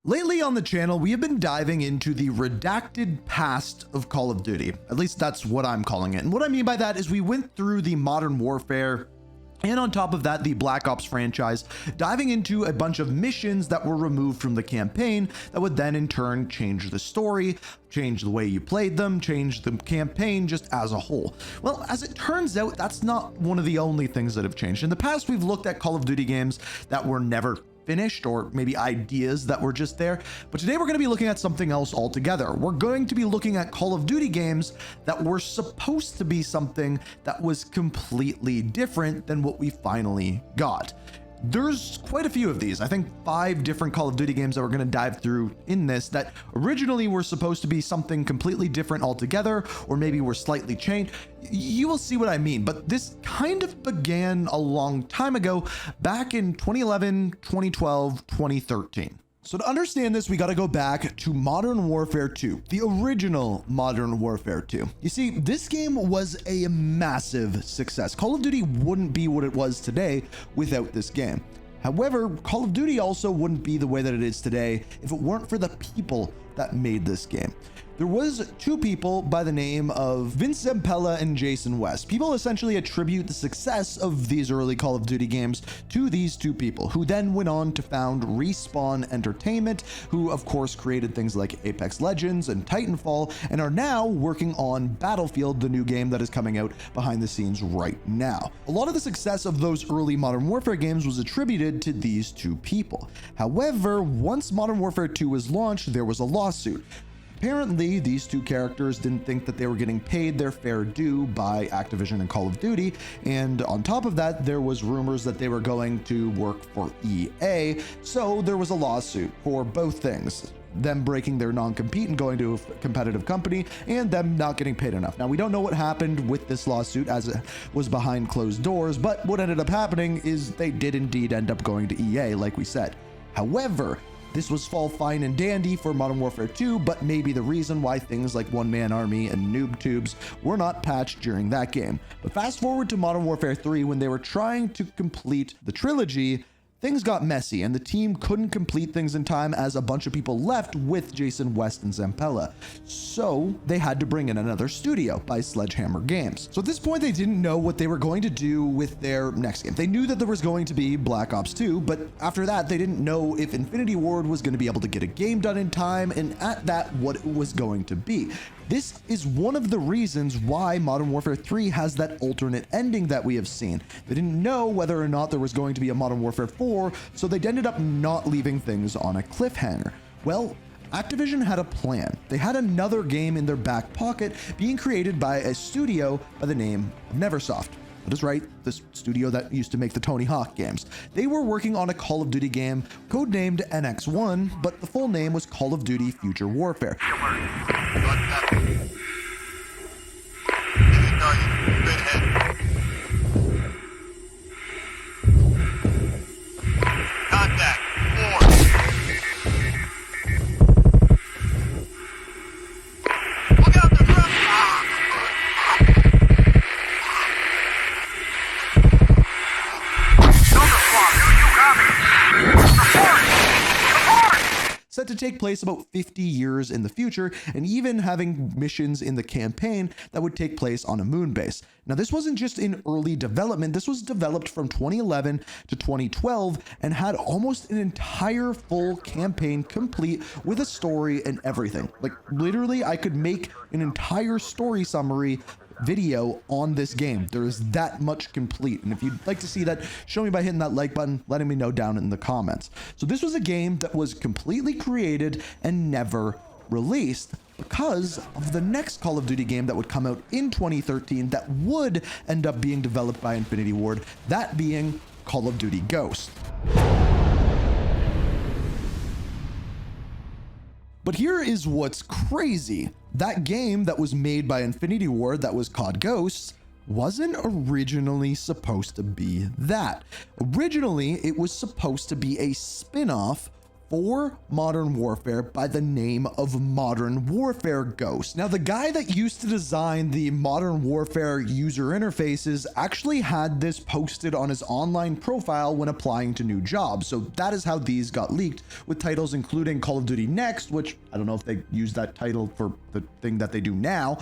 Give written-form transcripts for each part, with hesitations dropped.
Lately on the channel, we have been diving into the redacted past of Call of Duty. At least that's what I'm calling it. And what I mean by that is we went through the Modern Warfare and on top of that, the Black Ops franchise, diving into a bunch of missions that were removed from the campaign that would then in turn change the story, change the way you played them, change the campaign just as a whole. Well, as it turns out, that's not one of the only things that have changed. In the past, we've looked at Call of Duty games that were never finished, or maybe ideas that were just there. But today we're going to be looking at something else altogether. We're going to be looking at Call of Duty games that were supposed to be something that was completely different than what we finally got. There's quite a few of these. I think 5 different Call of Duty games that we're going to dive through in this that originally were supposed to be something completely different altogether, or maybe were slightly changed. You will see what I mean, but this kind of began a long time ago, back in 2011, 2012, 2013. So to understand this, we got to go back to Modern Warfare 2, the original Modern Warfare 2. You see, this game was a massive success. Call of Duty wouldn't be what it was today without this game. However, Call of Duty also wouldn't be the way that it is today if it weren't for the people that made this game. There was 2 people by the name of Vince Zampella and Jason West. People essentially attribute the success of these early Call of Duty games to these 2 people, who then went on to found Respawn Entertainment, who of course created things like Apex Legends and Titanfall, and are now working on Battlefield, the new game that is coming out behind the scenes right now. A lot of the success of those early Modern Warfare games was attributed to these 2 people. However, once Modern Warfare 2 was launched, there was a lawsuit. Apparently, these 2 characters didn't think that they were getting paid their fair due by Activision and Call of Duty, and on top of that, there was rumors that they were going to work for EA, so there was a lawsuit for both things. Them breaking their non-compete and going to a competitive company, and them not getting paid enough. Now, we don't know what happened with this lawsuit as it was behind closed doors, but what ended up happening is they did indeed end up going to EA, like we said. However, this was all fine and dandy for Modern Warfare 2, but maybe the reason why things like One Man Army and Noob Tubes were not patched during that game. But fast forward to Modern Warfare 3, when they were trying to complete the trilogy, things got messy and the team couldn't complete things in time as a bunch of people left with Jason West and Zampella. So they had to bring in another studio by Sledgehammer Games. So at this point, they didn't know what they were going to do with their next game. They knew that there was going to be Black Ops 2, but after that, they didn't know if Infinity Ward was going to be able to get a game done in time, and at that, what it was going to be. This is one of the reasons why Modern Warfare 3 has that alternate ending that we have seen. They didn't know whether or not there was going to be a Modern Warfare 4, so they ended up not leaving things on a cliffhanger. Well, Activision had a plan. They had another game in their back pocket being created by a studio by the name of Neversoft. That is right, this studio that used to make the Tony Hawk games. They were working on a Call of Duty game codenamed NX1, but the full name was Call of Duty Future Warfare. Set to take place about 50 years in the future, and even having missions in the campaign that would take place on a moon base. Now, this wasn't just in early development. This was developed from 2011 to 2012 and had almost an entire full campaign complete with a story and everything. Like, literally, I could make an entire story summary video on this game. There is that much complete, and if you'd like to see that, show me by hitting that like button, letting me know down in the comments. So this was a game that was completely created and never released because of the next Call of Duty game that would come out in 2013 that would end up being developed by Infinity Ward, that being Call of Duty Ghosts. But here is what's crazy. That game that was made by Infinity Ward that was called Ghosts wasn't originally supposed to be that. Originally, it was supposed to be a spin-off for Modern Warfare by the name of Modern Warfare Ghost. Now, the guy that used to design the Modern Warfare user interfaces actually had this posted on his online profile when applying to new jobs. So that is how these got leaked, with titles including Call of Duty Next, which I don't know if they use that title for the thing that they do now,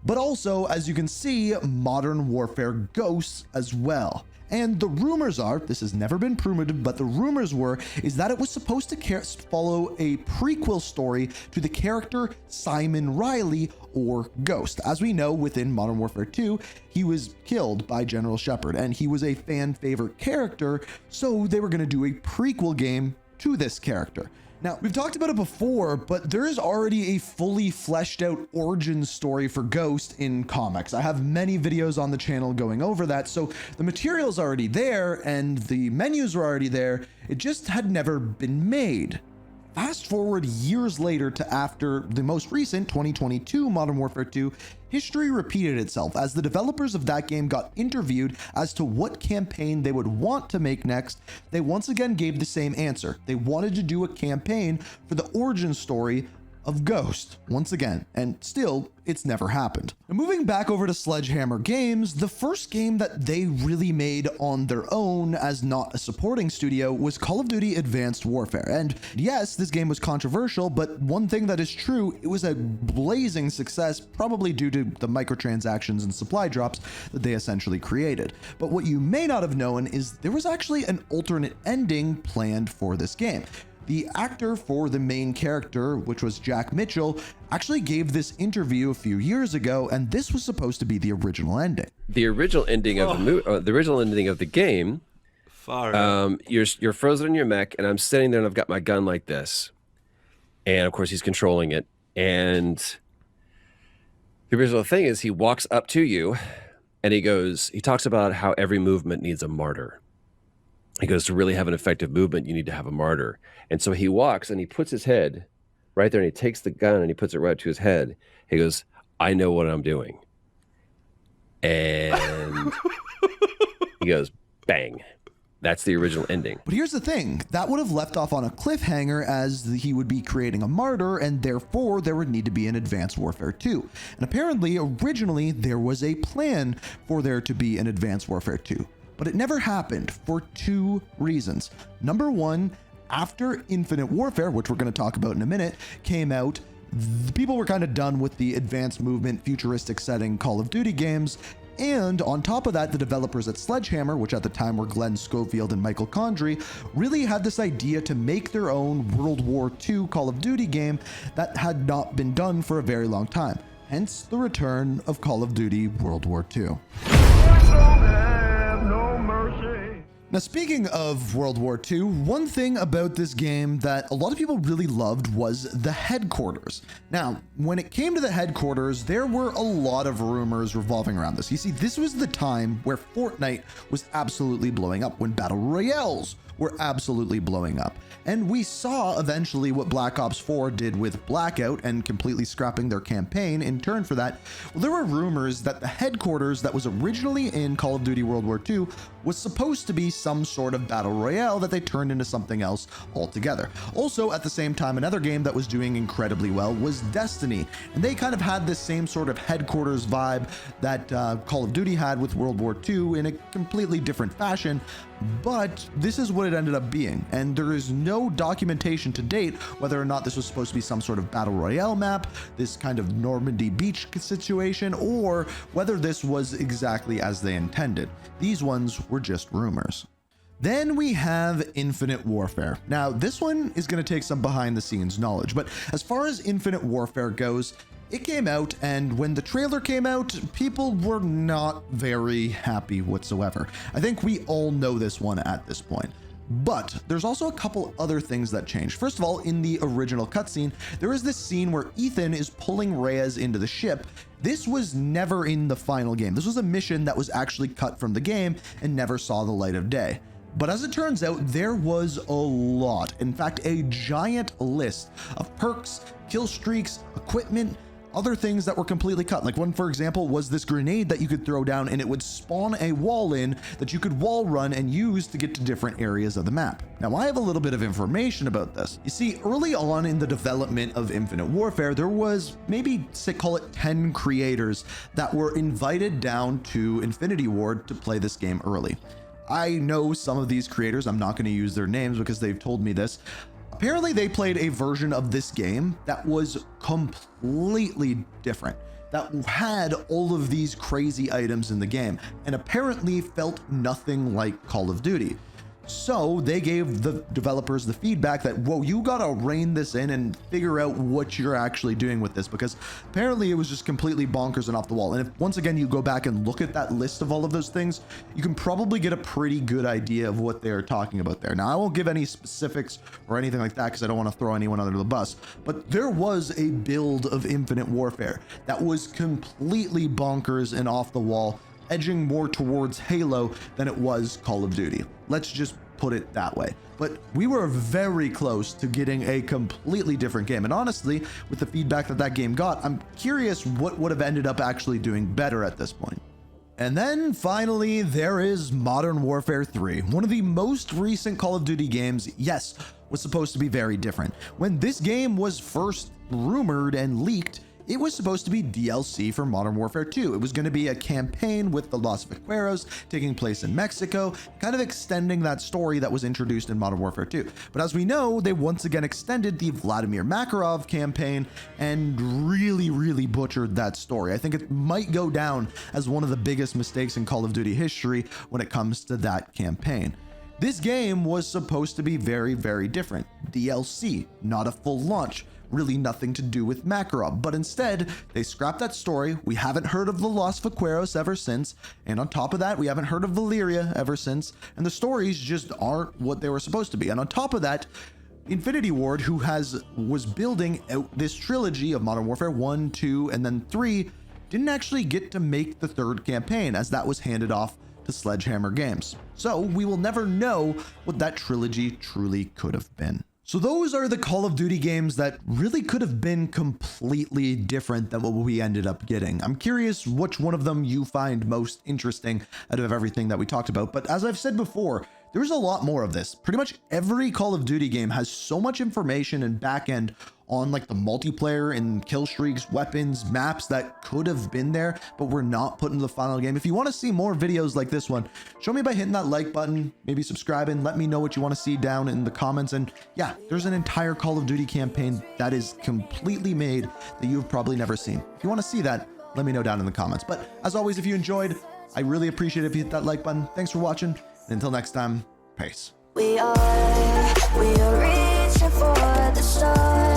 but also, as you can see, Modern Warfare Ghosts as well. And the rumors are, this has never been proven, but the rumors is that it was supposed to follow a prequel story to the character Simon Riley, or Ghost. As we know, within Modern Warfare 2, he was killed by General Shepard, and he was a fan favorite character, so they were going to do a prequel game to this character. Now, we've talked about it before, but there is already a fully fleshed out origin story for Ghost in comics. I have many videos on the channel going over that, so the material's already there and the menus were already there. It just had never been made. Fast forward years later to after the most recent 2022 Modern Warfare 2, history repeated itself as the developers of that game got interviewed as to what campaign they would want to make next. They once again gave the same answer. They wanted to do a campaign for the origin story of Ghost once again, and still it's never happened. Now, moving back over to Sledgehammer Games, the first game that they really made on their own as not a supporting studio was Call of Duty Advanced Warfare. And yes, this game was controversial, but one thing that is true, it was a blazing success, probably due to the microtransactions and supply drops that they essentially created. But what you may not have known is there was actually an alternate ending planned for this game. The actor for the main character, which was Jack Mitchell, actually gave this interview a few years ago, and this was supposed to be the original ending. The original ending of the original ending of the game. You're frozen in your mech, and I'm sitting there, and I've got my gun like this, and of course he's controlling it. And the original thing is, he walks up to you, and he talks about how every movement needs a martyr. He goes, to really have an effective movement, you need to have a martyr. And so he walks and he puts his head right there and he takes the gun and he puts it right to his head. He goes, I know what I'm doing. And he goes, bang. That's the original ending. But here's the thing, that would have left off on a cliffhanger, as he would be creating a martyr, and therefore there would need to be an Advanced Warfare 2. And apparently, originally, there was a plan for there to be an Advanced Warfare 2. But it never happened for two reasons. Number one, after Infinite Warfare, which we're going to talk about in a minute, came out, the people were kind of done with the advanced movement, futuristic setting Call of Duty games. And on top of that, the developers at Sledgehammer, which at the time were Glenn Schofield and Michael Condrey, really had this idea to make their own World War II Call of Duty game that had not been done for a very long time. Hence the return of Call of Duty World War II. Now, speaking of World War II, one thing about this game that a lot of people really loved was the headquarters. Now, when it came to the headquarters, there were a lot of rumors revolving around this. You see, this was the time where Fortnite was absolutely blowing up, when battle royales were absolutely blowing up. And we saw eventually what Black Ops 4 did with Blackout and completely scrapping their campaign in turn for that. Well, there were rumors that the headquarters that was originally in Call of Duty World War II was supposed to be some sort of battle royale that they turned into something else altogether. Also, at the same time, another game that was doing incredibly well was Destiny, and they kind of had this same sort of headquarters vibe that Call of Duty had with World War II in a completely different fashion. But this is what it ended up being, and there is no documentation to date whether or not this was supposed to be some sort of battle royale map, this kind of Normandy beach situation, or whether this was exactly as they intended. These ones were just rumors. Then we have Infinite Warfare. Now, this one is going to take some behind the scenes knowledge, but as far as Infinite Warfare goes, it came out, and when the trailer came out, people were not very happy whatsoever. I think we all know this one at this point. But there's also a couple other things that changed. First of all, in the original cutscene, there is this scene where Ethan is pulling Reyes into the ship. This was never in the final game. This was a mission that was actually cut from the game and never saw the light of day. But as it turns out, there was a lot. In fact, a giant list of perks, kill streaks, equipment, other things that were completely cut. Like one, for example, was this grenade that you could throw down and it would spawn a wall in that you could wall run and use to get to different areas of the map. Now, I have a little bit of information about this. You see, early on in the development of Infinite Warfare, there was maybe, say, call it 10 creators that were invited down to Infinity Ward to play this game early. I know some of these creators, I'm not going to use their names because they've told me this. Apparently they played a version of this game that was completely different, that had all of these crazy items in the game, and apparently felt nothing like Call of Duty. So they gave the developers the feedback that, whoa, you gotta rein this in and figure out what you're actually doing with this, because apparently it was just completely bonkers and off the wall. And if once again you go back and look at that list of all of those things, you can probably get a pretty good idea of what they're talking about there. Now, I won't give any specifics or anything like that because I don't want to throw anyone under the bus, but there was a build of Infinite Warfare that was completely bonkers and off the wall, edging more towards Halo than it was Call of Duty. Let's just put it that way. But we were very close to getting a completely different game. And honestly, with the feedback that that game got, I'm curious what would have ended up actually doing better at this point. And then finally, there is Modern Warfare 3, one of the most recent Call of Duty games. Yes, was supposed to be very different. When this game was first rumored and leaked, it was supposed to be DLC for Modern Warfare 2. It was going to be a campaign with the Los Vaqueros taking place in Mexico, kind of extending that story that was introduced in Modern Warfare 2. But as we know, they once again extended the Vladimir Makarov campaign and really butchered that story. I think it might go down as one of the biggest mistakes in Call of Duty history when it comes to that campaign. This game was supposed to be very different. DLC, not a full launch. Really nothing to do with Makarov, but instead they scrapped that story. We haven't heard of the Los Vaqueros ever since, and on top of that, we haven't heard of Valeria ever since, and the stories just aren't what they were supposed to be. And on top of that, Infinity Ward, who was building out this trilogy of Modern Warfare 1, 2, and then 3, didn't actually get to make the third campaign, as that was handed off to Sledgehammer Games. So we will never know what that trilogy truly could have been. So those are the Call of Duty games that really could have been completely different than what we ended up getting. I'm curious which one of them you find most interesting out of everything that we talked about. But as I've said before, there's a lot more of this. Pretty much every Call of Duty game has so much information and backend on like the multiplayer and kill streaks, weapons, maps that could have been there, but were not put into the final game. If you want to see more videos like this one, show me by hitting that like button, maybe subscribing, let me know what you want to see down in the comments. And yeah, there's an entire Call of Duty campaign that is completely made that you've probably never seen. If you want to see that, let me know down in the comments. But as always, if you enjoyed, I really appreciate it if you hit that like button. Thanks for watching. And until next time, peace. We are reaching for the stars.